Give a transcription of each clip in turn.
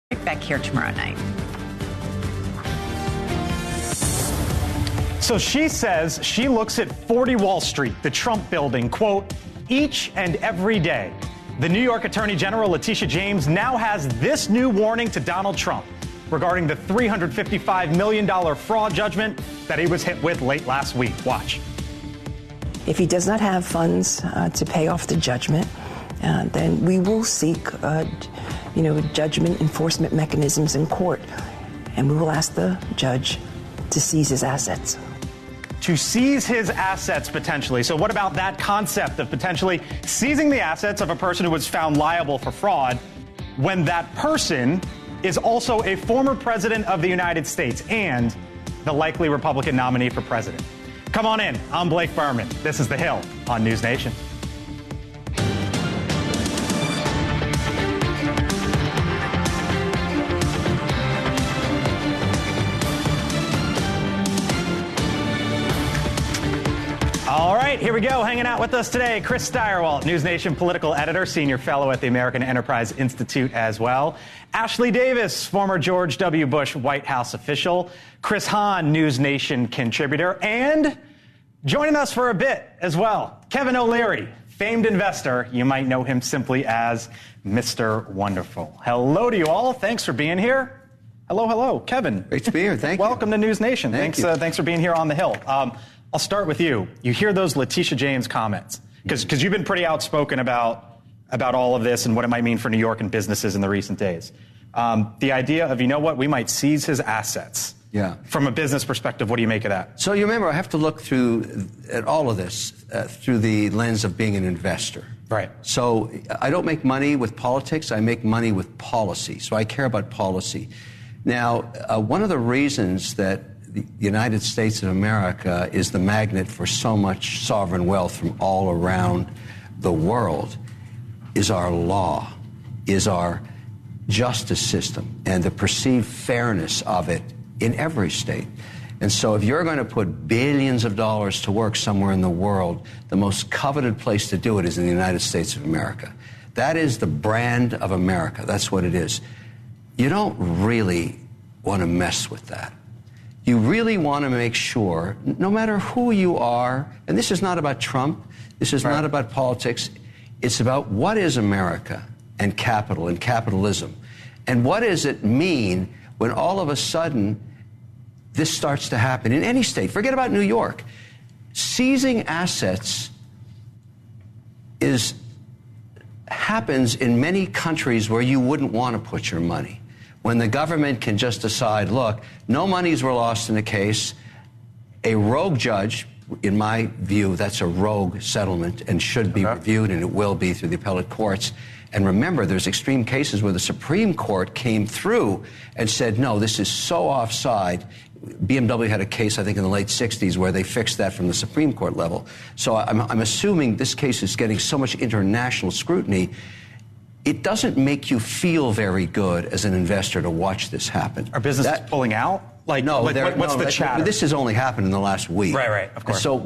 Back here tomorrow night. So she says she looks at 40 Wall Street, the Trump building, quote, each and every day. The New York Attorney General Letitia James now has this new warning to Donald Trump regarding the $355 million fraud judgment that he was hit with late last week. Watch. If he does not have funds to pay off the judgment, then we will seek judgment enforcement mechanisms in court, and we will ask the judge to seize his assets. To seize his assets, potentially. So what about that concept of potentially seizing the assets of a person who was found liable for fraud when that person is also a former president of the United States and the likely Republican nominee for president? Come on in. I'm Blake Berman. This is The Hill on NewsNation. All right, here we go. Hanging out with us today, Chris Steyerwalt, NewsNation political editor, senior fellow at the American Enterprise Institute as well. Ashley Davis, former George W. Bush White House official. Chris Hahn, NewsNation contributor. And joining us for a bit as well, Kevin O'Leary, famed investor. You might know him simply as Mr. Wonderful. Hello to you all. Thanks for being here. Hello, Kevin. Great to be here. Thank you. Welcome to NewsNation. Thanks for being here on the Hill. I'll start with you. You hear those Letitia James comments because you've been pretty outspoken about all of this and what it might mean for New York and businesses in the recent days. The idea of, we might seize his assets. Yeah. From a business perspective, what do you make of that? So you remember, I have to look at all of this through the lens of being an investor. Right. So I don't make money with politics. I make money with policy. So I care about policy. Now, one of the reasons that the United States of America is the magnet for so much sovereign wealth from all around the world is our law, is our justice system, and the perceived fairness of it in every state. And so if you're going to put billions of dollars to work somewhere in the world, the most coveted place to do it is in the United States of America. That is the brand of America. That's what it is. You don't really want to mess with that. You really want to make sure, no matter who you are, and this is not about Trump, this is not about politics, it's about what is America and capital and capitalism. And what does it mean when all of a sudden this starts to happen in any state? Forget about New York. Seizing assets happens in many countries where you wouldn't want to put your money. When the government can just decide, look, no monies were lost in a case, a rogue judge, in my view, that's a rogue settlement and should be reviewed, and it will be through the appellate courts. And remember, there's extreme cases where the Supreme Court came through and said, no, this is so offside. BMW had a case, I think, in the late 60s where they fixed that from the Supreme Court level. So I'm assuming this case is getting so much international scrutiny. It doesn't make you feel very good as an investor to watch this happen. Are businesses pulling out? What's the chatter? This has only happened in the last week. Right, of course. So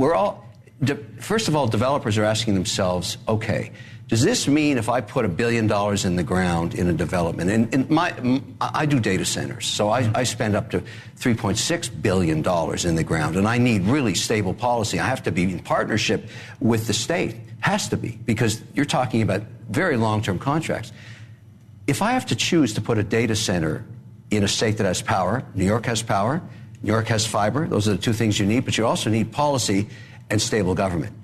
first of all, developers are asking themselves, okay, does this mean if I put $1 billion in the ground in a development, and I do data centers, so I spend up to $3.6 billion in the ground, and I need really stable policy. I have to be in partnership with the state. Has to be, because you're talking about very long-term contracts. If I have to choose to put a data center in a state that has power, New York has power, New York has fiber, those are the two things you need, but you also need policy and stable government.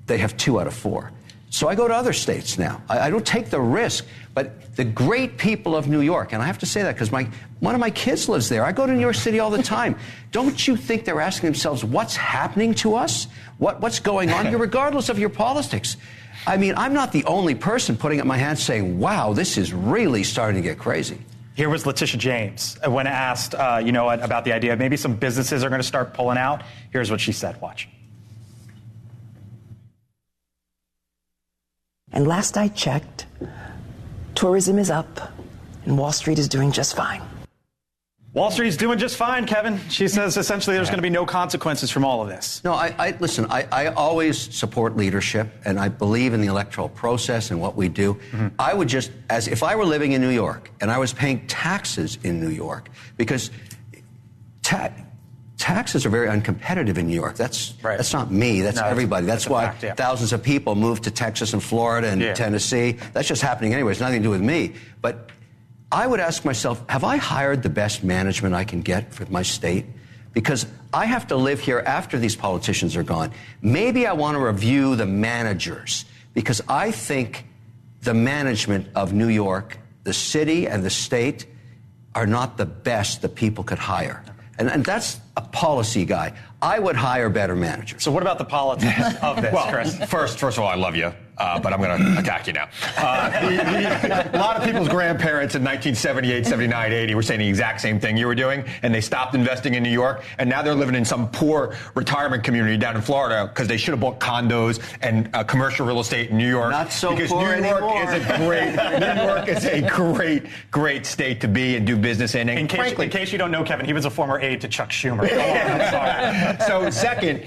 They have 2 out of 4. So I go to other states now. I don't take the risk, but the great people of New York, and I have to say that because one of my kids lives there. I go to New York City all the time. Don't you think they're asking themselves, what's happening to us? What's going on here, regardless of your politics? I mean, I'm not the only person putting up my hand saying, wow, this is really starting to get crazy. Here was Letitia James when asked, about the idea of maybe some businesses are going to start pulling out. Here's what she said. Watch. And last I checked, tourism is up and Wall Street is doing just fine. Wall Street's doing just fine, Kevin. She says essentially there's going to be no consequences from all of this. No, listen, I always support leadership, and I believe in the electoral process and what we do. I would just, as if I were living in New York and I was paying taxes in New York, because taxes are very uncompetitive in New York. That's not me. That's everybody. That's why thousands of people move to Texas and Florida and Tennessee. That's just happening anyway. It's nothing to do with me. But I would ask myself, have I hired the best management I can get for my state? Because I have to live here after these politicians are gone. Maybe I want to review the managers, because I think the management of New York, the city and the state, are not the best that people could hire. And that's a policy guy. I would hire better managers. So what about the politics of this, Chris? First of all, I love you, but I'm going to attack you now. A lot of people's grandparents in 1978, 79, 80 were saying the exact same thing you were doing, and they stopped investing in New York, and now they're living in some poor retirement community down in Florida because they should have bought condos and commercial real estate in New York. Not so because poor New York anymore. New York is a great state to be and do business in. And in case you don't know, Kevin, he was a former aide to Chuck Schumer. Go on, I'm sorry. So second,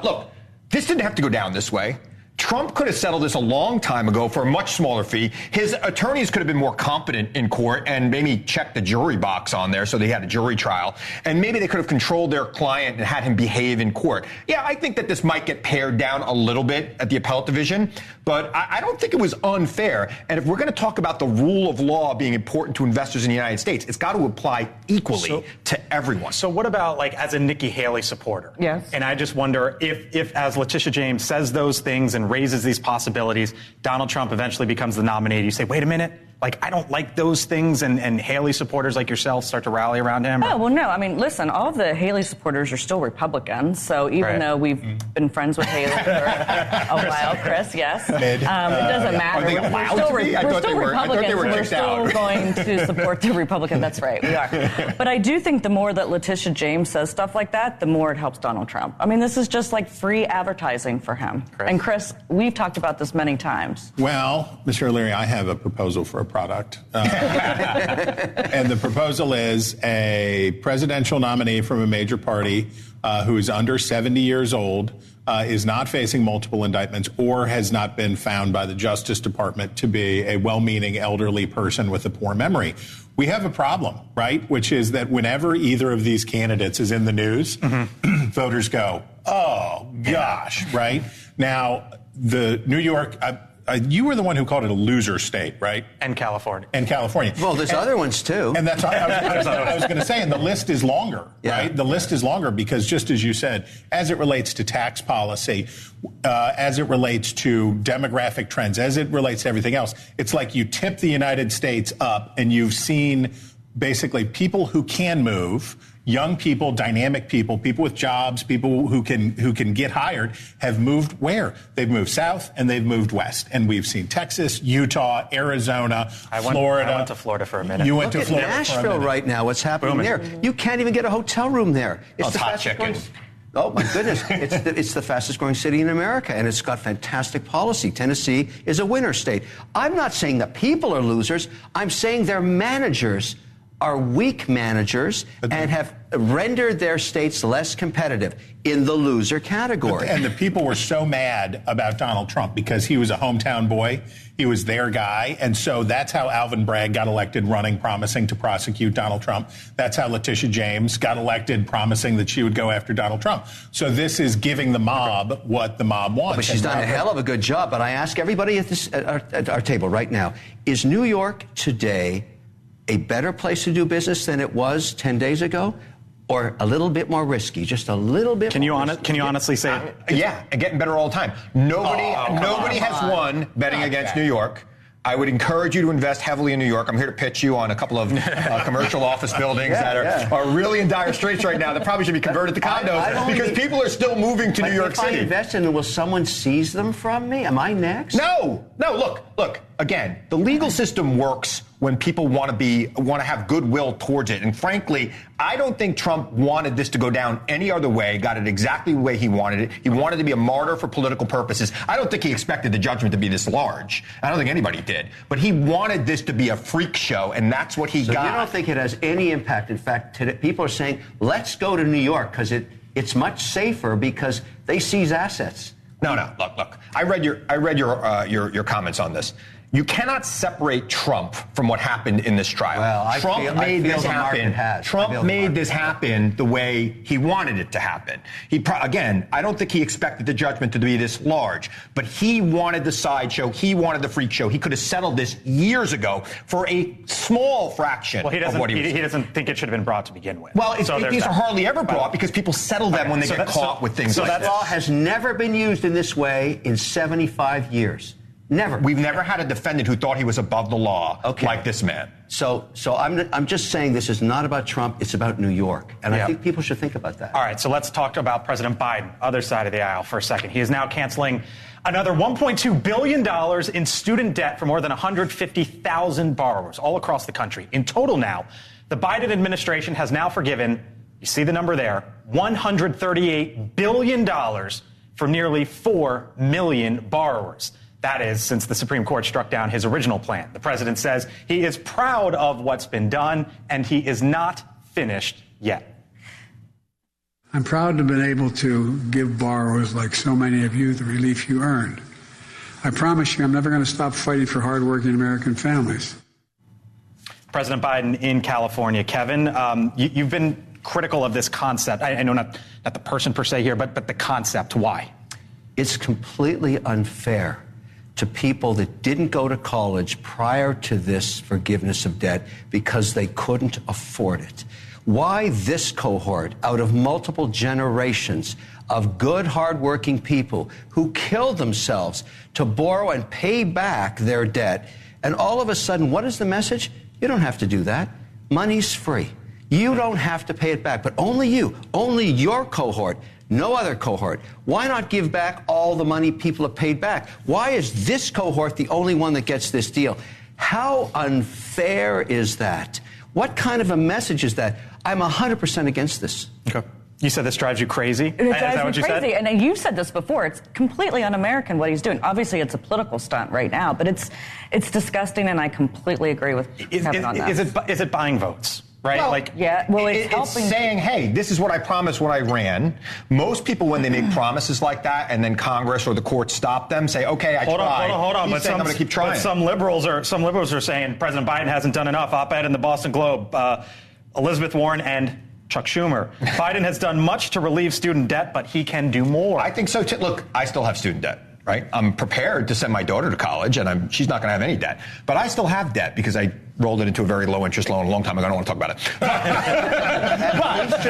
look, this didn't have to go down this way. Trump could have settled this a long time ago for a much smaller fee. His attorneys could have been more competent in court and maybe checked the jury box on there so they had a jury trial. And maybe they could have controlled their client and had him behave in court. Yeah, I think that this might get pared down a little bit at the appellate division, but I don't think it was unfair. And if we're going to talk about the rule of law being important to investors in the United States, it's got to apply equally to everyone. So what about, like, as a Nikki Haley supporter? Yes. And I just wonder if as Letitia James says those things and raises these possibilities, Donald Trump eventually becomes the nominee. You say, wait a minute, like, I don't like those things, and Haley supporters like yourself start to rally around him? Oh, well, no. I mean, listen, all of the Haley supporters are still Republicans, so even though we've been friends with Haley for a while, Chris, yes, it doesn't matter. We're still Republicans, we're still going to support the Republican. That's right, we are. But I do think the more that Letitia James says stuff like that, the more it helps Donald Trump. I mean, this is just like free advertising for him. And Chris, we've talked about this many times. Well, Mr. O'Leary, I have a proposal for a product. And the proposal is a presidential nominee from a major party who is under 70 years old, is not facing multiple indictments, or has not been found by the Justice Department to be a well-meaning elderly person with a poor memory. We have a problem, right? Which is that whenever either of these candidates is in the news, voters go, oh, gosh, right? Now, the New York... you were the one who called it a loser state, right? And California. Well, there's other ones, too. And that's I was going to say, and the list is longer, right? The list is longer because, just as you said, as it relates to tax policy, as it relates to demographic trends, as it relates to everything else, it's like you tip the United States up and you've seen basically people who can move, young people, dynamic people, people with jobs, people who can get hired, have moved where? They've moved south and they've moved west. And we've seen Texas, Utah, Arizona, Florida. I went to Florida for a minute. You went to Florida Nashville for a minute. right now. What's happening there? You can't even get a hotel room there. It's hot chicken. Oh, my goodness. It's the fastest growing city in America, and it's got fantastic policy. Tennessee is a winner state. I'm not saying that people are losers. I'm saying their managers are weak managers and have rendered their states less competitive in the loser category. And the people were so mad about Donald Trump because he was a hometown boy. He was their guy. And so that's how Alvin Bragg got elected, running, promising to prosecute Donald Trump. That's how Letitia James got elected, promising that she would go after Donald Trump. So this is giving the mob what the mob wants. But she's done a hell of a good job. But I ask everybody at our table right now, is New York today a better place to do business than it was 10 days ago? Or a little bit more risky, just a little bit Can you more risky? Can you honestly say? Yeah, and getting better all the time. Nobody has won betting against New York. I would encourage you to invest heavily in New York. I'm here to pitch you on a couple of commercial office buildings that are really in dire straits right now that probably should be converted to condos because people are still moving to New York City. If I invest in them, will someone seize them from me? Am I next? No. No, look. Again, the legal system works when people want to have goodwill towards it. And frankly, I don't think Trump wanted this to go down any other way. Got it exactly the way he wanted it. He wanted to be a martyr for political purposes. I don't think he expected the judgment to be this large. I don't think anybody did. But he wanted this to be a freak show, and that's what he got. So you don't think it has any impact? In fact, today, people are saying, let's go to New York because it's much safer because they seize assets. No. Look. I read your comments on this. You cannot separate Trump from what happened in this trial. Well, Trump made this happen the way he wanted it to happen. Again, I don't think he expected the judgment to be this large, but he wanted the sideshow. He wanted the freak show. He could have settled this years ago for a small fraction of what he doesn't think it should have been brought to begin with. Well, these are hardly ever brought because people settle them when they get caught with things like this. So that law has never been used in this way in 75 years. Never. We've never had a defendant who thought he was above the law like this man. So I'm just saying this is not about Trump. It's about New York. And I think people should think about that. All right. So let's talk about President Biden, other side of the aisle for a second. He is now canceling another $1.2 billion in student debt for more than 150,000 borrowers all across the country. In total now, the Biden administration has now forgiven, you see the number there, $138 billion for nearly 4 million borrowers. That is, since the Supreme Court struck down his original plan. The president says he is proud of what's been done, and he is not finished yet. I'm proud to have been able to give borrowers like so many of you the relief you earned. I promise you I'm never going to stop fighting for hardworking American families. President Biden in California. Kevin, you've been critical of this concept. I know not the person per se here, but the concept. Why? It's completely unfair to people that didn't go to college prior to this forgiveness of debt because they couldn't afford it. Why this cohort out of multiple generations of good, hardworking people who killed themselves to borrow and pay back their debt, and all of a sudden, what is the message? You don't have to do that. Money's free. You don't have to pay it back, but only your cohort. No other cohort. Why not give back all the money people have paid back? Why is this cohort the only one that gets this deal? How unfair is that? What kind of a message is that? I'm 100% against this. Okay. You said this drives you crazy? It drives me crazy. And you said this before. It's completely un-American what he's doing. Obviously, it's a political stunt right now, but it's disgusting, and I completely agree with Kevin on that. Is it buying votes? Right? Well, it's helping. It's saying, hey, this is what I promised when I ran. Most people, when they make promises like that, and then Congress or the courts stop them, say, okay, I tried. Hold on. He's saying, I'm going to keep trying. But some liberals are saying President Biden hasn't done enough. Op-ed in the Boston Globe, Elizabeth Warren and Chuck Schumer. Biden has done much to relieve student debt, but he can do more. I think so, too. Look, I still have student debt. Right? I'm prepared to send my daughter to college, and she's not going to have any debt. But I still have debt because I rolled it into a very low-interest loan a long time ago. I don't want to talk about it.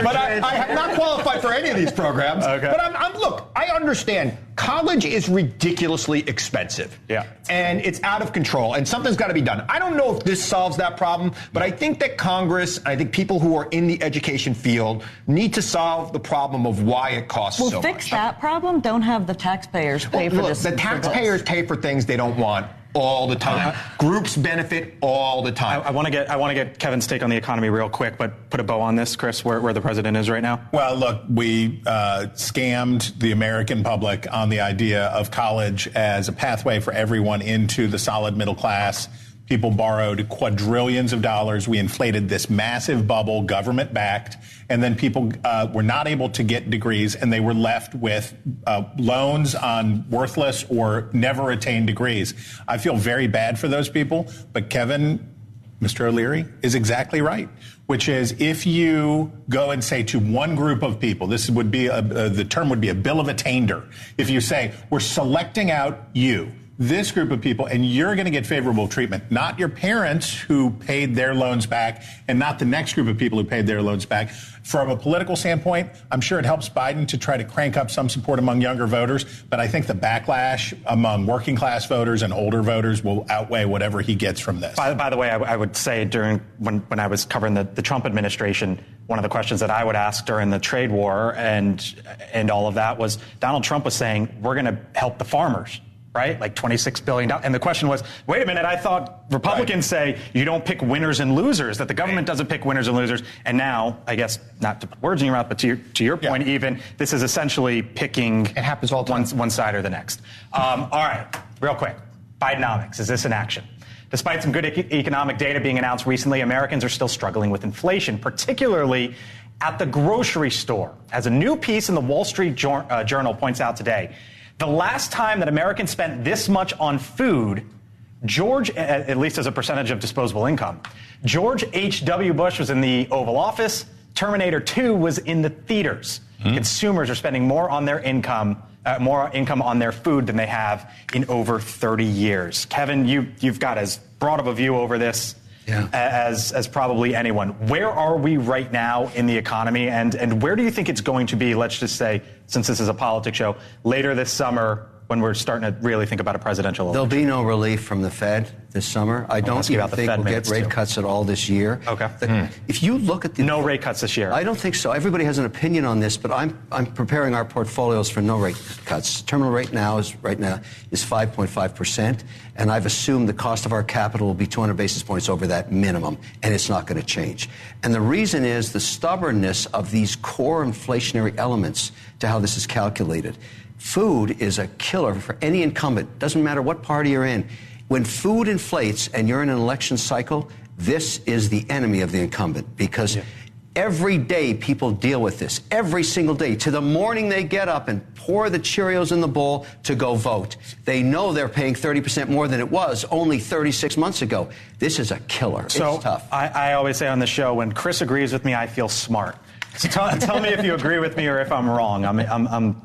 but I have not qualified for any of these programs. Okay. But look, I understand. College is ridiculously expensive. Yeah. And it's out of control, and something's got to be done. I don't know if this solves that problem, but I think that Congress, I think people who are in the education field need to solve the problem of why it costs so much. Well, fix that problem. Don't have the taxpayers pay for this. The taxpayers pay for things they don't want all the time. Groups benefit all the time. I want to get Kevin's take on the economy real quick, but put a bow on this, Chris, where the president is right now. Well, look, we scammed the American public on the idea of college as a pathway for everyone into the solid middle class. People borrowed quadrillions of dollars. We inflated this massive bubble, government-backed, and then people were not able to get degrees, and they were left with loans on worthless or never attained degrees. I feel very bad for those people, but Kevin, Mr. O'Leary, is exactly right, which is if you go and say to one group of people, this would be the term would be a bill of attainder. If you say, we're selecting out you, this group of people, and you're going to get favorable treatment, not your parents who paid their loans back and not the next group of people who paid their loans back. From a political standpoint, I'm sure it helps Biden to try to crank up some support among younger voters, but I think the backlash among working class voters and older voters will outweigh whatever he gets from this. By the way, I would say when I was covering the Trump administration, one of the questions that I would ask during the trade war and all of that was Donald Trump was saying, we're going to help the farmers. right? Like $26 billion. And the question was, wait a minute, I thought Republicans say you don't pick winners and losers, that the government doesn't pick winners and losers. And now, I guess, not to put words in your mouth, but to your point, even, this is essentially picking it happens all the time. one side or the next. All right, real quick. Bidenomics, is this in action? Despite some good economic data being announced recently, Americans are still struggling with inflation, particularly at the grocery store. As a new piece in the Wall Street Journal points out today, the last time that Americans spent this much on food, George, at least as a percentage of disposable income, George H.W. Bush was in the Oval Office. Terminator 2 was in the theaters. Consumers are spending more on their income, more income on their food than they have in over 30 years. Kevin, you've got as broad of a view over this as probably anyone. Where are we right now in the economy, and where do you think it's going to be, let's just say, since this is a politics show, later this summer when we're starting to really think about a presidential election? There'll be no relief from the Fed this summer. I don't even think we'll get rate cuts at all this year. Okay. If you look at no rate cuts this year. I don't think so. Everybody has an opinion on this, but I'm preparing our portfolios for no rate cuts. Terminal rate now is 5.5%, and I've assumed the cost of our capital will be 200 basis points over that minimum, and it's not going to change. And the reason is the stubbornness of these core inflationary elements to how this is calculated. Food is a killer for any incumbent. Doesn't matter what party you're in. When food inflates and you're in an election cycle, this is the enemy of the incumbent, because every day people deal with this. Every single day. To the morning they get up and pour the Cheerios in the bowl to go vote. They know they're paying 30% more than it was only 36 months ago. This is a killer. So it's tough. I always say on the show, when Chris agrees with me, I feel smart. So tell me if you agree with me or if I'm wrong. I'm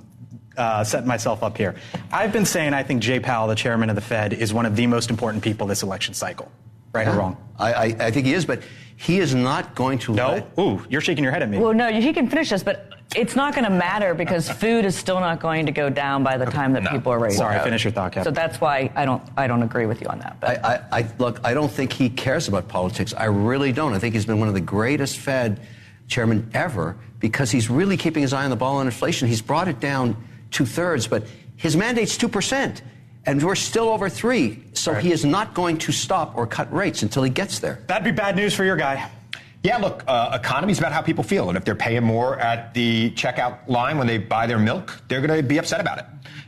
setting myself up here. I've been saying I think Jay Powell, the chairman of the Fed, is one of the most important people this election cycle. Right or wrong? I think he is, but he is not going to Ooh, you're shaking your head at me. Well, no, he can finish this, but it's not going to matter because food is still not going to go down by the time that people are ready. Sorry, finish your thought, Kevin. So that's why I don't agree with you on that. But. Look, I don't think he cares about politics. I really don't. I think he's been one of the greatest Fed chairmen ever because he's really keeping his eye on the ball on inflation. He's brought it down 2/3, but his mandate's 2%, and we're still over 3%. So he is not going to stop or cut rates until he gets there. That'd be bad news for your guy. Yeah, look, economy's about how people feel, and if they're paying more at the checkout line when they buy their milk, they're going to be upset about it.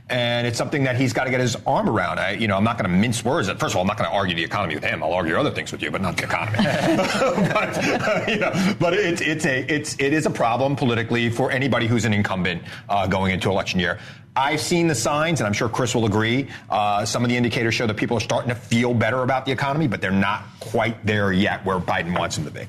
And it's something that he's got to get his arm around. I'm not going to mince words. First of all, I'm not going to argue the economy with him. I'll argue other things with you, but not the economy. but it is a problem politically for anybody who's an incumbent going into election year. I've seen the signs, and I'm sure Chris will agree. Some of the indicators show that people are starting to feel better about the economy, but they're not quite there yet where Biden wants them to be.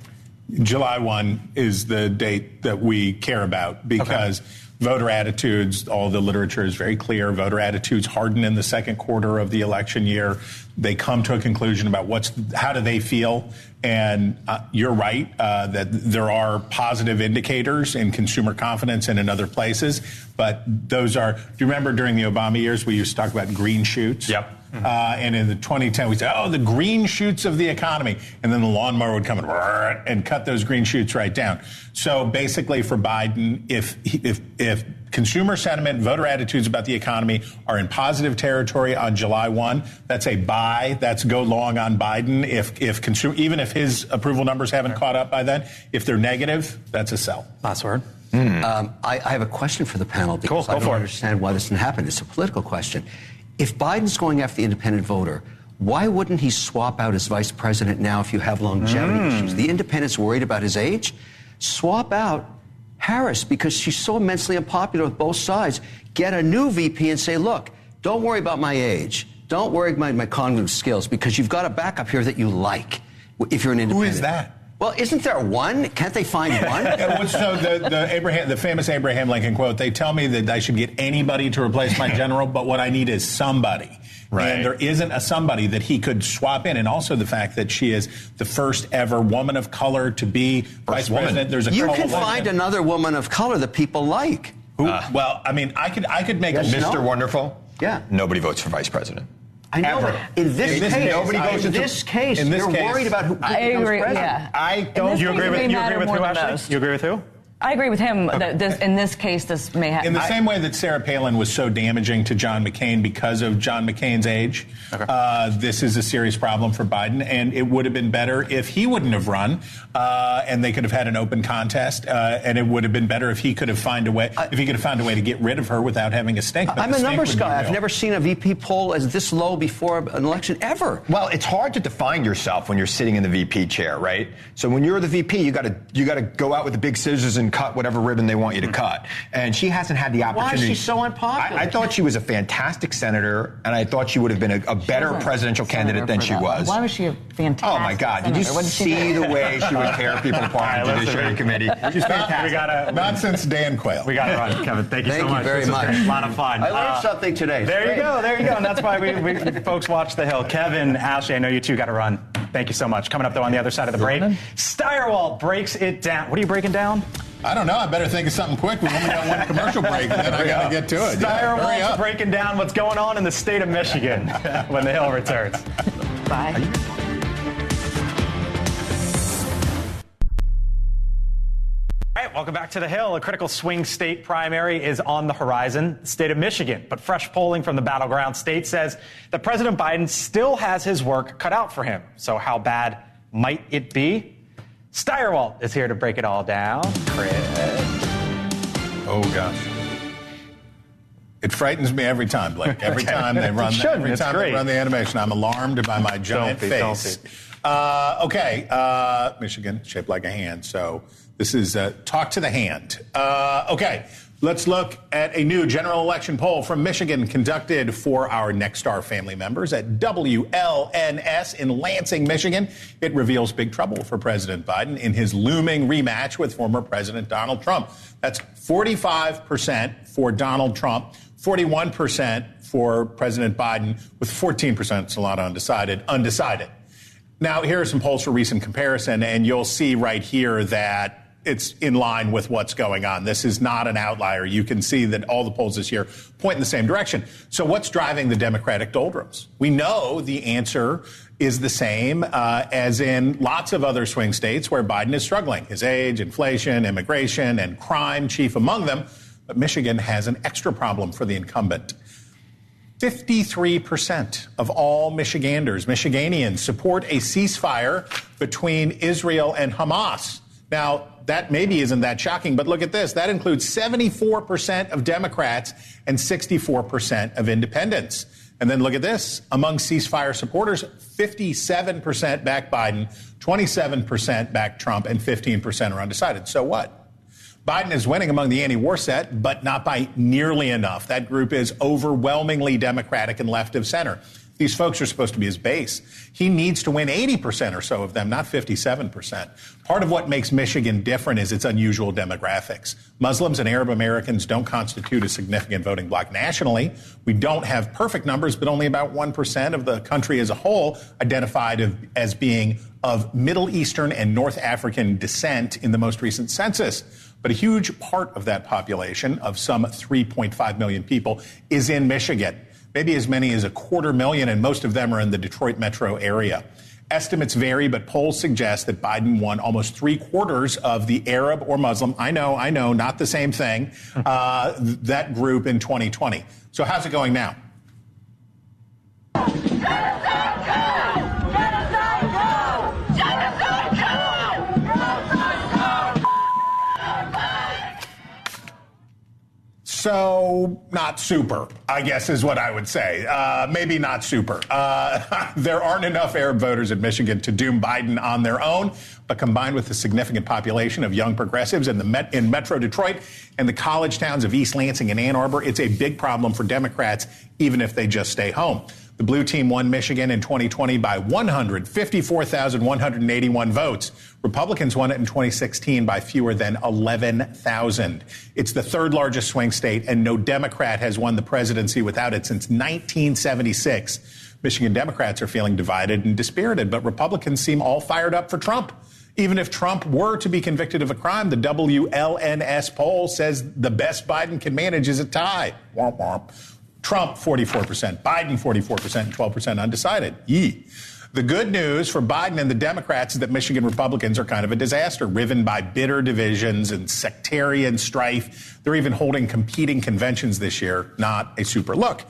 July 1 is the date that we care about because voter attitudes, all the literature is very clear. Voter attitudes harden in the second quarter of the election year. They come to a conclusion about how do they feel. And you're right that there are positive indicators in consumer confidence and in other places. But those are, do you remember during the Obama years, we used to talk about green shoots? Yep. And in the 2010, we said, the green shoots of the economy. And then the lawnmower would come and cut those green shoots right down. So basically for Biden, if consumer sentiment, voter attitudes about the economy are in positive territory on July 1, that's a buy. That's go long on Biden. Even if his approval numbers haven't caught up by then, if they're negative, that's a sell. Last word. I have a question for the panel because I don't understand why this didn't happen. It's a political question. If Biden's going after the independent voter, why wouldn't he swap out his vice president now if you have longevity issues? The independent's worried about his age. Swap out Harris because she's so immensely unpopular with both sides. Get a new VP and say, look, don't worry about my age. Don't worry about my cognitive skills because you've got a backup here that you like if you're an independent. Who is that? Well, isn't there one? Can't they find one? So the famous Abraham Lincoln quote, they tell me that I should get anybody to replace my general, but what I need is somebody. Right. And there isn't a somebody that he could swap in. And also the fact that she is the first ever woman of color to be vice president. There's you can find another woman of color that people like. Well, I mean, I could make Mr. Wonderful. Yeah. Nobody votes for vice president. I know. Ever. In this case, nobody goes in this case, you're worried about who I agree. president. Yeah. I don't. You agree with who, Ashley? You agree with who? I agree with him that in this case, this may have... In the same way that Sarah Palin was so damaging to John McCain because of John McCain's age, this is a serious problem for Biden, and it would have been better if he wouldn't have run, and they could have had an open contest, and it would have been better if he could have found a way to get rid of her without having a stink. I'm a numbers guy. I've never seen a VP poll as this low before an election ever. Well, it's hard to define yourself when you're sitting in the VP chair, right? So when you're the VP, you got to go out with the big scissors and cut whatever ribbon they want you to cut. And she hasn't had the opportunity. Why is she so unpopular? I thought she was a fantastic senator, and I thought she would have been a better presidential candidate than she was. Why was she a fantastic Oh, my God. Did you see the way she would tear people apart in the Judiciary Committee? She's fantastic. Not since Dan Quayle. We got to run, Kevin. Thank you so much. Very much. A lot of fun. I learned something today. There you go. And that's why we folks watch The Hill. Kevin, Ashley, I know you two got to run. Thank you so much. Coming up, though, on the other side of the break, Steyerwalt breaks it down. What are you breaking down? I don't know. I better think of something quick. We only got one commercial break, and then I got to get to it. Steyerwalt's breaking down what's going on in the state of Michigan when The Hill returns. Bye. All right, welcome back to The Hill. A critical swing state primary is on the horizon, the state of Michigan. But fresh polling from the battleground state says that President Biden still has his work cut out for him. So how bad might it be? Steyerwalt is here to break it all down. Chris. Oh, gosh. It frightens me every time, Blake. Every time they run the animation, I'm alarmed by my giant face. Michigan, shaped like a hand. So this is talk to the hand. Let's look at a new general election poll from Michigan conducted for our Nexstar family members at WLNS in Lansing, Michigan. It reveals big trouble for President Biden in his looming rematch with former President Donald Trump. That's 45% for Donald Trump, 41% for President Biden, with 14%, it's a lot undecided. Now, here are some polls for recent comparison, and you'll see right here that it's in line with what's going on. This is not an outlier. You can see that all the polls this year point in the same direction. So what's driving the Democratic doldrums? We know the answer is the same as in lots of other swing states where Biden is struggling. His age, inflation, immigration, and crime chief among them. But Michigan has an extra problem for the incumbent. 53% of all Michiganians support a ceasefire between Israel and Hamas. Now, that maybe isn't that shocking, but look at this. That includes 74% of Democrats and 64% of independents. And then look at this. Among ceasefire supporters, 57% back Biden, 27% back Trump, and 15% are undecided. So what? Biden is winning among the anti-war set, but not by nearly enough. That group is overwhelmingly Democratic and left of center. These folks are supposed to be his base. He needs to win 80% or so of them, not 57%. Part of what makes Michigan different is its unusual demographics. Muslims and Arab Americans don't constitute a significant voting bloc nationally. We don't have perfect numbers, but only about 1% of the country as a whole identified as being of Middle Eastern and North African descent in the most recent census. But a huge part of that population, of some 3.5 million people, is in Michigan. Maybe as many as 250,000, and most of them are in the Detroit metro area. Estimates vary, but polls suggest that Biden won almost 3/4 of the Arab or Muslim, I know, not the same thing, that group in 2020. So how's it going now? So, not super, I guess is what I would say. Maybe not super. There aren't enough Arab voters in Michigan to doom Biden on their own, but combined with the significant population of young progressives in Metro Detroit and the college towns of East Lansing and Ann Arbor, it's a big problem for Democrats, even if they just stay home. The blue team won Michigan in 2020 by 154,181 votes. Republicans won it in 2016 by fewer than 11,000. It's the third largest swing state, and no Democrat has won the presidency without it since 1976. Michigan Democrats are feeling divided and dispirited, but Republicans seem all fired up for Trump. Even if Trump were to be convicted of a crime, the WLNS poll says the best Biden can manage is a tie. Womp womp. Trump, 44%, Biden, 44%, and 12% undecided. Yee. The good news for Biden and the Democrats is that Michigan Republicans are kind of a disaster, riven by bitter divisions and sectarian strife. They're even holding competing conventions this year. Not a super look.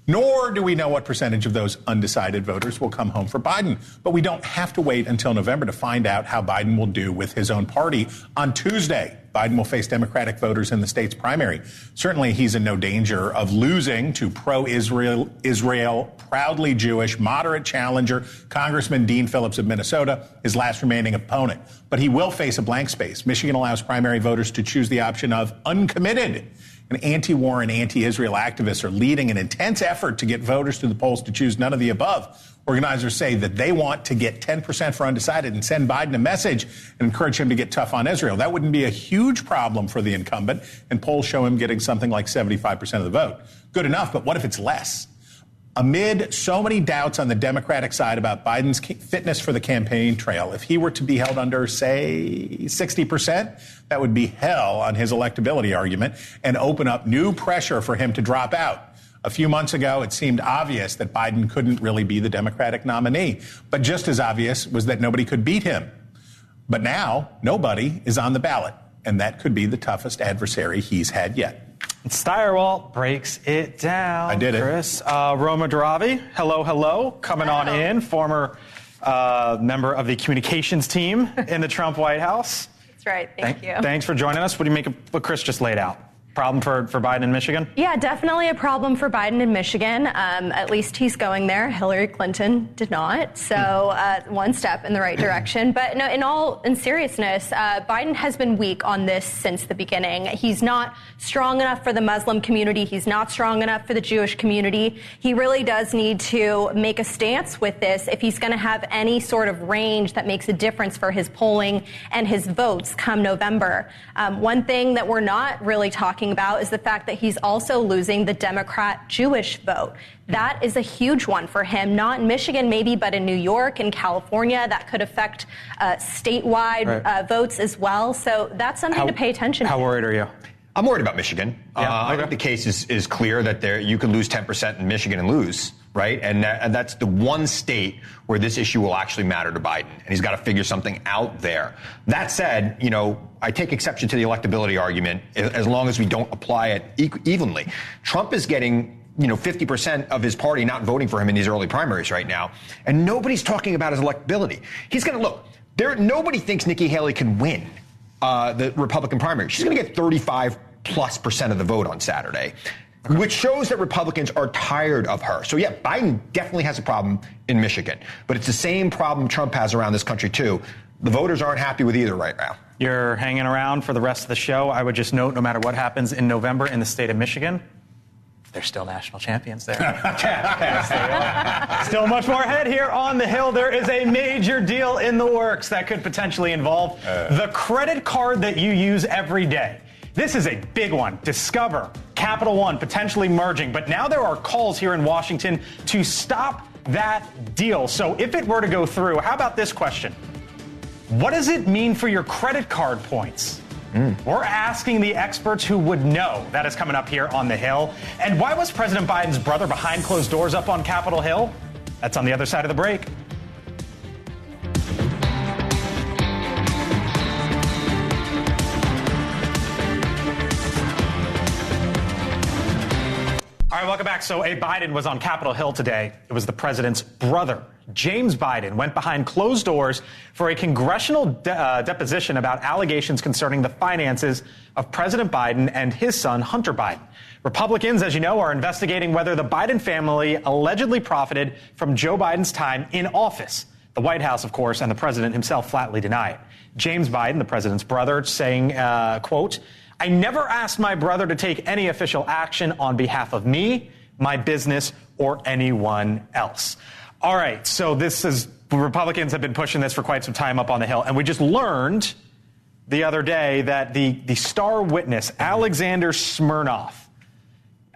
Nor do we know what percentage of those undecided voters will come home for Biden. But we don't have to wait until November to find out how Biden will do with his own party. On Tuesday, Biden will face Democratic voters in the state's primary. Certainly, he's in no danger of losing to pro-Israel, proudly Jewish, moderate challenger, Congressman Dean Phillips of Minnesota, his last remaining opponent. But he will face a blank space. Michigan allows primary voters to choose the option of uncommitted. And anti-war and anti-Israel activists are leading an intense effort to get voters to the polls to choose none of the above. Organizers say that they want to get 10% for undecided and send Biden a message and encourage him to get tough on Israel. That wouldn't be a huge problem for the incumbent, and polls show him getting something like 75% of the vote. Good enough, but what if it's less? Amid so many doubts on the Democratic side about Biden's fitness for the campaign trail, if he were to be held under, say, 60%, that would be hell on his electability argument and open up new pressure for him to drop out. A few months ago, it seemed obvious that Biden couldn't really be the Democratic nominee. But just as obvious was that nobody could beat him. But now, nobody is on the ballot, and that could be the toughest adversary he's had yet. Steyerwalt breaks it down. I did it. Chris. Roma Daravi, hello, coming on in, former member of the communications team in the Trump White House. That's right. Thank you. Thanks for joining us. What do you make of what Chris just laid out? Problem for Biden in Michigan? Yeah, definitely a problem for Biden in Michigan. At least he's going there. Hillary Clinton did not. So one step in the right direction. But no, in seriousness, Biden has been weak on this since the beginning. He's not strong enough for the Muslim community. He's not strong enough for the Jewish community. He really does need to make a stance with this if he's going to have any sort of range that makes a difference for his polling and his votes come November. One thing that we're not really talking about is the fact that he's also losing the Democrat Jewish vote. That is a huge one for him, not in Michigan maybe, but in New York and California. That could affect statewide votes as well. So that's something to pay attention to. How worried are you? I'm worried about Michigan. I think the case is clear that you can lose 10% in Michigan and lose, right? And that's the one state where this issue will actually matter to Biden. And he's got to figure something out there. That said, I take exception to the electability argument as long as we don't apply it evenly. Trump is getting 50% of his party not voting for him in these early primaries right now. And nobody's talking about his electability. He's going to look. Nobody thinks Nikki Haley can win the Republican primary. She's going to get 35+% of the vote on Saturday, which shows that Republicans are tired of her. So, yeah, Biden definitely has a problem in Michigan. But it's the same problem Trump has around this country, too. The voters aren't happy with either right now. You're hanging around for the rest of the show. I would just note, no matter what happens in November in the state of Michigan, they're still national champions there. Still much more ahead here on the Hill. There is a major deal in the works that could potentially involve the credit card that you use every day. This is a big one. Discover, Capital One potentially merging. But now there are calls here in Washington to stop that deal. So if it were to go through, how about this question? What does it mean for your credit card points? We're asking the experts who would know. That is coming up here on the Hill. And why was President Biden's brother behind closed doors up on Capitol Hill? That's on the other side of the break. All right, welcome back. So Biden was on Capitol Hill today. It was the president's brother, James Biden, went behind closed doors for a congressional deposition about allegations concerning the finances of President Biden and his son, Hunter Biden. Republicans, as you know, are investigating whether the Biden family allegedly profited from Joe Biden's time in office. The White House, of course, and the president himself flatly deny it. James Biden, the president's brother, saying, quote, "I never asked my brother to take any official action on behalf of me, my business, or anyone else." All right, so Republicans have been pushing this for quite some time up on the Hill, and we just learned the other day that the star witness, Alexander Smirnov,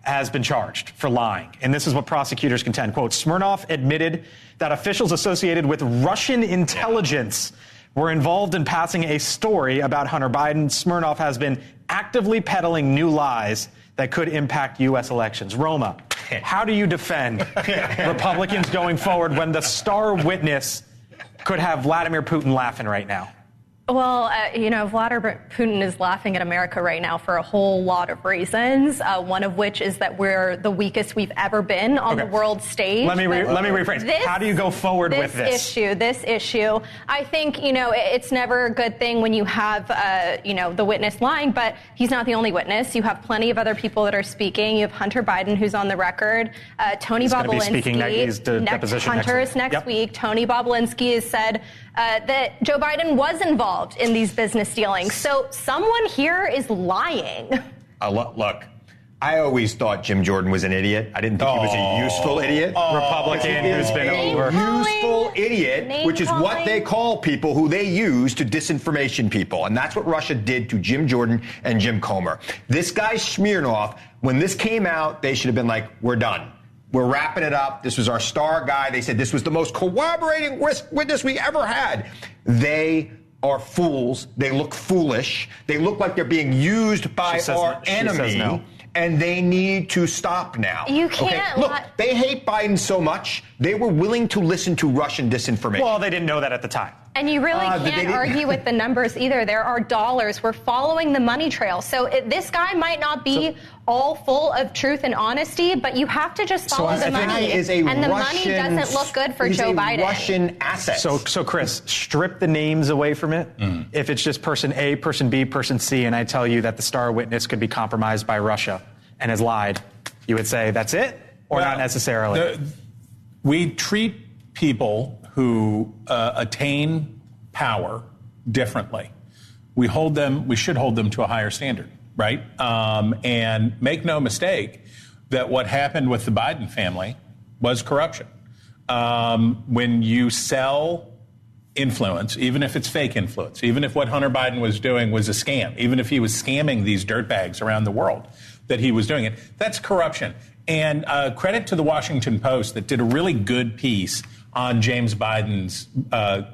has been charged for lying. And this is what prosecutors contend. Quote, Smirnov admitted that officials associated with Russian intelligence were involved in passing a story about Hunter Biden. Smirnov has been actively peddling new lies that could impact U.S. elections. Roma, How do you defend Republicans going forward when the star witness could have Vladimir Putin laughing right now? Well, Vladimir Putin is laughing at America right now for a whole lot of reasons, one of which is that we're the weakest we've ever been on the world stage. Let me rephrase. How do you go forward with this? This issue, I think, it's never a good thing when you have, the witness lying, but he's not the only witness. You have plenty of other people that are speaking. You have Hunter Biden, who's on the record. Tony Bobulinski, next week. Tony Bobulinski has said that Joe Biden was involved in these business dealings. So someone here is lying. Look, I always thought Jim Jordan was an idiot. I didn't think he was a useful idiot. Republican who's been over. Useful idiot, which is what they call people who they use to disinformation people. And that's what Russia did to Jim Jordan and Jim Comer. This guy Smirnov, when this came out, they should have been like, we're done. We're wrapping it up. This was our star guy. They said this was the most cooperating witness we ever had. They are fools. They look foolish. They look like they're being used by our enemy. And they need to stop now. You can't. Look, they hate Biden so much, they were willing to listen to Russian disinformation. Well, they didn't know that at the time. And you really can't argue with the numbers either. There are dollars. We're following the money trail. So this guy might not be all full of truth and honesty, but you have to just follow the money. And the money doesn't look good for Joe Biden. Russian asset. So Chris, strip the names away from it. If it's just person A, person B, person C, and I tell you that the star witness could be compromised by Russia and has lied, you would say that's it, or not necessarily? We treat people who attain power differently. We should hold them to a higher standard, right? And make no mistake that what happened with the Biden family was corruption. When you sell influence, even if it's fake influence, even if what Hunter Biden was doing was a scam, even if he was scamming these dirtbags around the world, that he was doing it, that's corruption. And credit to the Washington Post that did a really good piece on James Biden's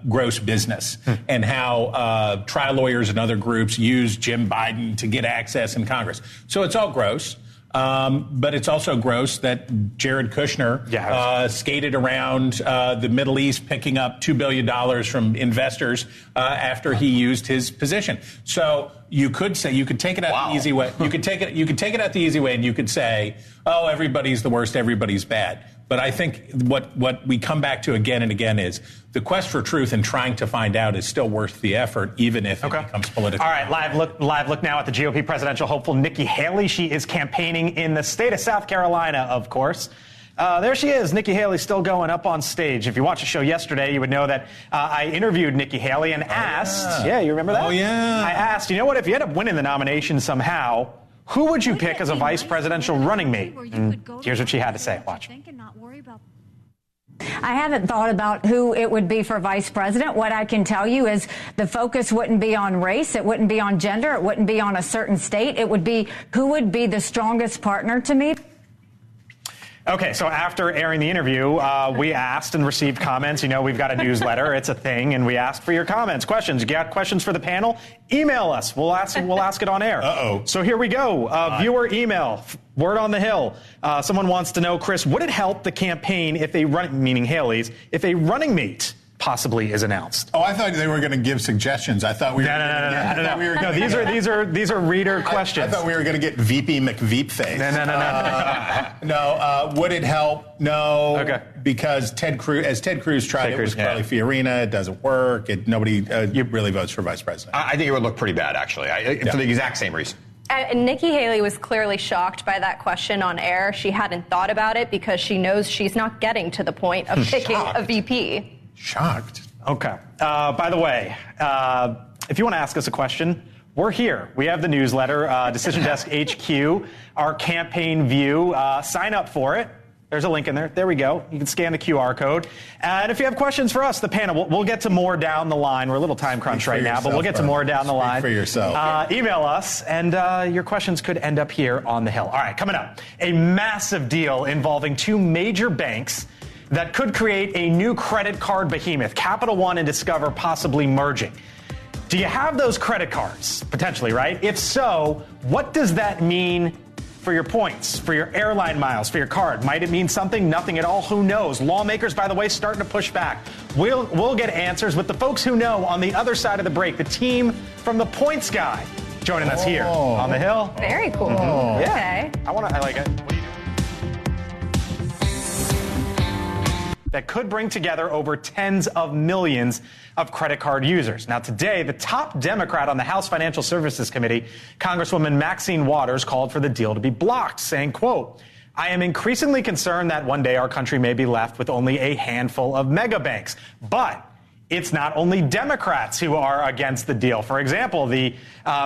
gross business and how trial lawyers and other groups use Jim Biden to get access in Congress. So it's all gross. But it's also gross that Jared Kushner skated around the Middle East picking up $2 billion from investors after he used his position. So you could take it out the easy way. You could take it out the easy way, and you could say, oh, everybody's the worst, everybody's bad. But I think what we come back to again and again is the quest for truth and trying to find out is still worth the effort, even if it becomes political. All right, live look now at the GOP presidential hopeful Nikki Haley. She is campaigning in the state of South Carolina, of course. There she is, Nikki Haley, still going up on stage. If you watched the show yesterday, you would know that I interviewed Nikki Haley and asked, you remember that? Oh, yeah. I asked, you know what, if you end up winning the nomination somehow, who would you pick as a vice presidential running mate? And here's what she had to say. Watch. I haven't thought about who it would be for vice president. What I can tell you is the focus wouldn't be on race. It wouldn't be on gender. It wouldn't be on a certain state. It would be who would be the strongest partner to me. Okay, so after airing the interview, we asked and received comments. You know, we've got a newsletter. It's a thing, and we asked for your comments, questions. You got questions for the panel? Email us. We'll ask it on air. Uh-oh. So here we go. Viewer email. Word on the Hill. Someone wants to know, Chris, would it help the campaign if meaning Haley's, if a running mate possibly is announced? Oh, I thought they were going to give suggestions. I thought we were No, these are reader questions. I thought we were going to get VP McVeep face. No. Would it help? No. Okay. Because Ted Cruz tried it with Carly Fiorina. It doesn't work. Nobody really votes for vice president. I think it would look pretty bad, actually, for the exact same reason. Nikki Haley was clearly shocked by that question on air. She hadn't thought about it because she knows she's not getting to the point of picking a VP. Shocked. Okay. By the way, if you want to ask us a question, we're here. We have the newsletter, Decision Desk HQ, our campaign view. Sign up for it. There's a link in there. There we go. You can scan the QR code. And if you have questions for us, the panel, we'll get to more down the line. We're a little time crunch right now, but we'll get to more down the line. Speak for yourself. Email us, and your questions could end up here on the Hill. All right, coming up, a massive deal involving two major banks that could create a new credit card behemoth, Capital One and Discover possibly merging. Do you have those credit cards? Potentially, right? If so, what does that mean for your points, for your airline miles, for your card. Might it mean something? Nothing at all? Who knows? Lawmakers, by the way, starting to push back. We'll get answers with the folks who know on the other side of the break, the team from the Points Guy joining us here on the Hill. Very cool. Yeah. Okay. I like it. What do you do? That could bring together over tens of millions of credit card users. Now, today, the top Democrat on the House Financial Services Committee, Congresswoman Maxine Waters, called for the deal to be blocked, saying, quote, I am increasingly concerned that one day our country may be left with only a handful of mega banks. But it's not only Democrats who are against the deal. For example, the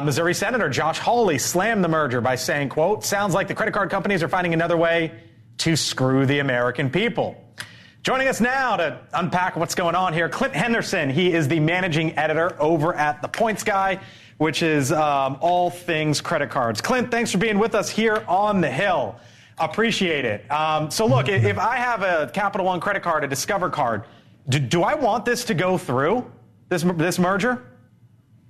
Missouri Senator Josh Hawley slammed the merger by saying, quote, sounds like the credit card companies are finding another way to screw the American people. Joining us now to unpack what's going on here, Clint Henderson. He is the managing editor over at The Points Guy, which is all things credit cards. Clint, thanks for being with us here on the Hill. Appreciate it. So look, if I have a Capital One credit card, a Discover card, do I want this to go through, this merger?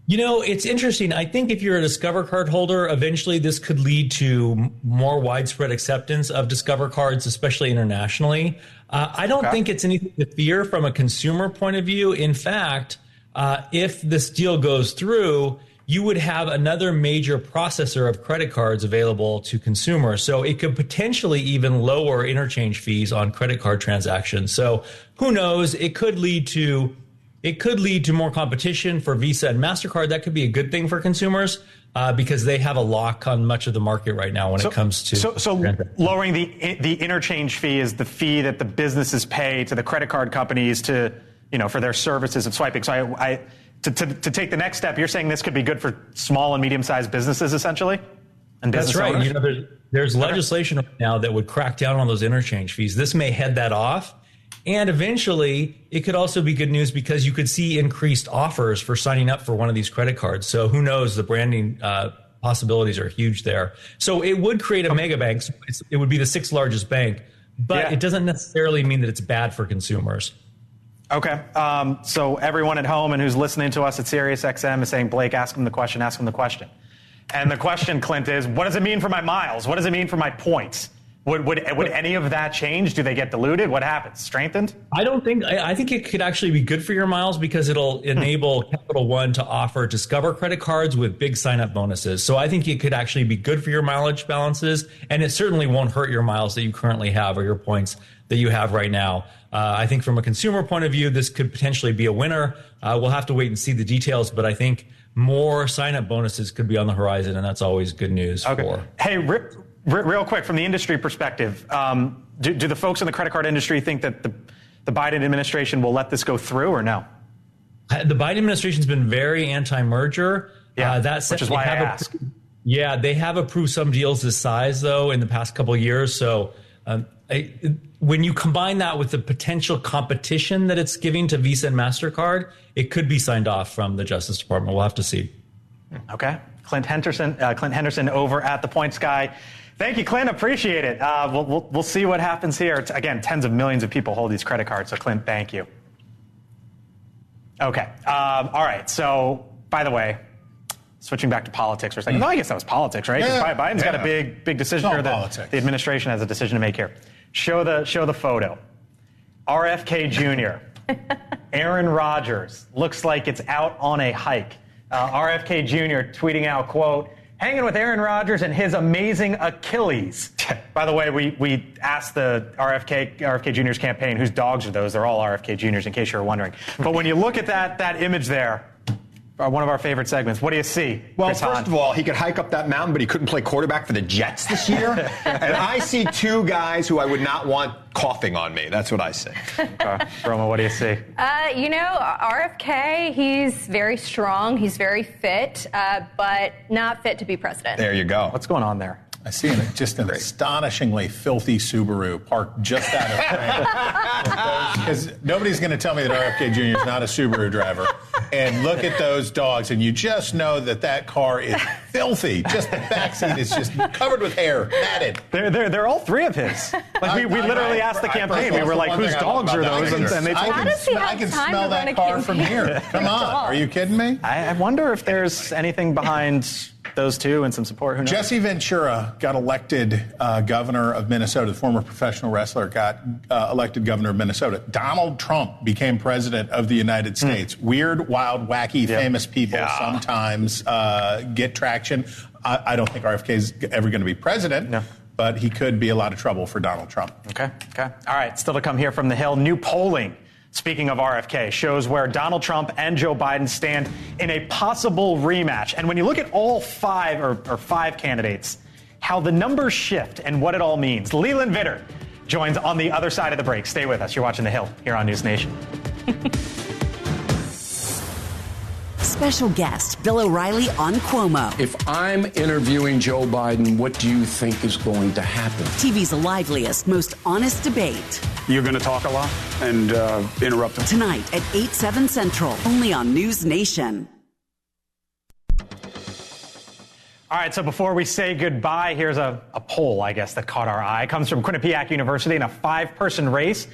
You know, it's interesting. I think if you're a Discover card holder, eventually this could lead to more widespread acceptance of Discover cards, especially internationally. I don't think it's anything to fear from a consumer point of view. In fact, if this deal goes through, you would have another major processor of credit cards available to consumers. So it could potentially even lower interchange fees on credit card transactions. So who knows? It could lead to more competition for Visa and MasterCard. That could be a good thing for consumers because they have a lock on much of the market right now when it comes to. So lowering the interchange fee is the fee that the businesses pay to the credit card companies to, for their services of swiping. So to take the next step, you're saying this could be good for small and medium-sized businesses, essentially? And that's right. Owners? There's legislation right now that would crack down on those interchange fees. This may head that off. And eventually, it could also be good news because you could see increased offers for signing up for one of these credit cards. So who knows? The branding possibilities are huge there. So it would create a mega bank. So it would be the sixth largest bank, but it doesn't necessarily mean that it's bad for consumers. Okay. So everyone at home and who's listening to us at SiriusXM is saying, Blake, ask him the question, ask him the question. And the question, Clint, is what does it mean for my miles? What does it mean for my points? Would any of that change? Do they get diluted? What happens? Strengthened? I think it could actually be good for your miles because it'll enable Capital One to offer Discover credit cards with big sign-up bonuses. So I think it could actually be good for your mileage balances, and it certainly won't hurt your miles that you currently have or your points that you have right now. I think from a consumer point of view, this could potentially be a winner. We'll have to wait and see the details, but I think more sign-up bonuses could be on the horizon, and that's always good news for. Hey, real quick, from the industry perspective, do the folks in the credit card industry think that the Biden administration will let this go through or no? The Biden administration has been very anti-merger. That said, which is why I ask. They have approved some deals this size, though, in the past couple of years. So when you combine that with the potential competition that it's giving to Visa and MasterCard, it could be signed off from the Justice Department. We'll have to see. Okay. Clint Henderson over at The Points Guy. Thank you, Clint. Appreciate it. We'll see what happens here. Again, tens of millions of people hold these credit cards. So, Clint, thank you. Okay. All right. So, by the way, switching back to politics for a second. No, I guess that was politics, right? Because Biden's got a big decision here that the administration has a decision to make here. Show the photo. RFK Jr. Aaron Rodgers looks like it's out on a hike. RFK Jr. tweeting out, quote, hanging with Aaron Rodgers and his amazing Achilles. By the way, we asked the RFK Jr.'s campaign, whose dogs are those? They're all RFK Jr.'s, in case you're wondering. But when you look at that image there, one of our favorite segments, what do you see? Well, first of all, he could hike up that mountain, but he couldn't play quarterback for the Jets this year. And I see two guys who I would not want coughing on me. That's what I see. Okay. Roma, what do you see? RFK, he's very strong. He's very fit, but not fit to be president. There you go. What's going on there? I see an astonishingly filthy Subaru parked just out of frame. Because nobody's going to tell me that RFK Jr. is not a Subaru driver. And look at those dogs, and you just know that car is filthy. Just the backseat is just covered with hair, matted. They're all three of his. Like we literally asked the campaign. We were like, whose dogs are those? And they told us. I can smell that car from here. Come on, are you kidding me? I wonder if there's anything behind those two and some support. Who knows? Jesse Ventura got elected governor of Minnesota. The former professional wrestler got elected governor of Minnesota. Donald Trump became president of the United States. Weird, wild, wacky, famous people sometimes get traction. I don't think RFK is ever going to be president. No. But he could be a lot of trouble for Donald Trump. Okay. All right. Still to come here from the Hill. New polling, speaking of RFK, shows where Donald Trump and Joe Biden stand in a possible rematch. And when you look at all five or five candidates, how the numbers shift and what it all means. Leland Vitter joins on the other side of the break. Stay with us. You're watching The Hill here on News Nation. Special guest Bill O'Reilly on Cuomo. If I'm interviewing Joe Biden, what do you think is going to happen? TV's liveliest, most honest debate. You're going to talk a lot and interrupt them. Tonight at 8, 7 Central, only on News Nation. All right, so before we say goodbye, here's a poll, I guess, that caught our eye. It comes from Quinnipiac University in a 5-person race.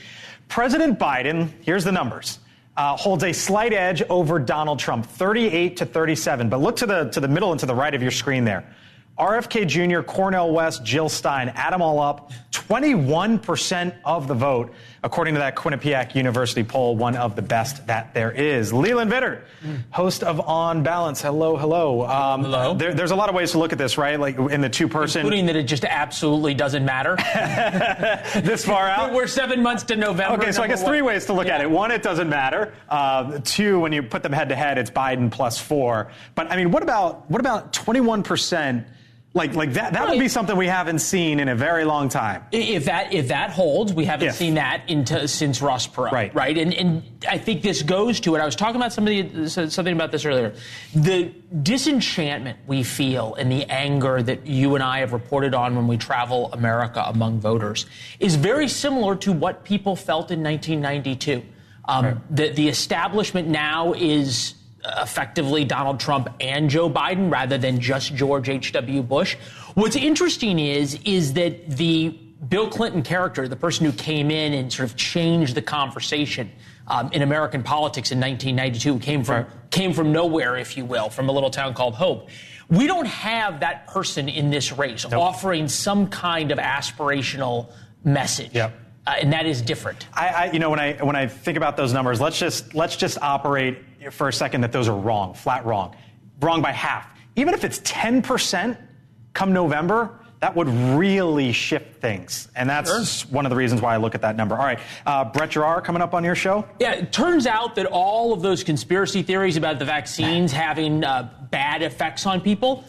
President Biden, here's the numbers. Holds a slight edge over Donald Trump, 38-37. But look to the middle and to the right of your screen there. RFK Jr., Cornel West, Jill Stein, add them all up, 21% of the vote, according to that Quinnipiac University poll, one of the best that there is. Leland Vitter, host of On Balance. Hello. Hello. There's a lot of ways to look at this, right? Like in the two-person. Including that it just absolutely doesn't matter. This far out? We're 7 months to November. Okay, so I guess 3 ways to look at it. 1, it doesn't matter. 2, when you put them head-to-head, it's Biden plus 4. But, I mean, what about 21%? Like that would be something we haven't seen in a very long time. If that holds, we haven't seen that since Ross Perot, right? And I think this goes to it. I was talking about something about this earlier. The disenchantment we feel and the anger that you and I have reported on when we travel America among voters is very similar to what people felt in 1992. The establishment now is effectively Donald Trump and Joe Biden rather than just George H.W. Bush. What's interesting is that the Bill Clinton character, the person who came in and sort of changed the conversation in American politics in 1992, came from nowhere, if you will, from a little town called Hope. We don't have that person in this race offering some kind of aspirational message. And that is different. When I think about those numbers, let's just operate for a second that those are wrong, flat wrong by half. Even if it's 10% come November, that would really shift things. And that's one of the reasons why I look at that number. All right, Brett Giroir coming up on your show. Yeah, it turns out that all of those conspiracy theories about the vaccines having bad effects on people,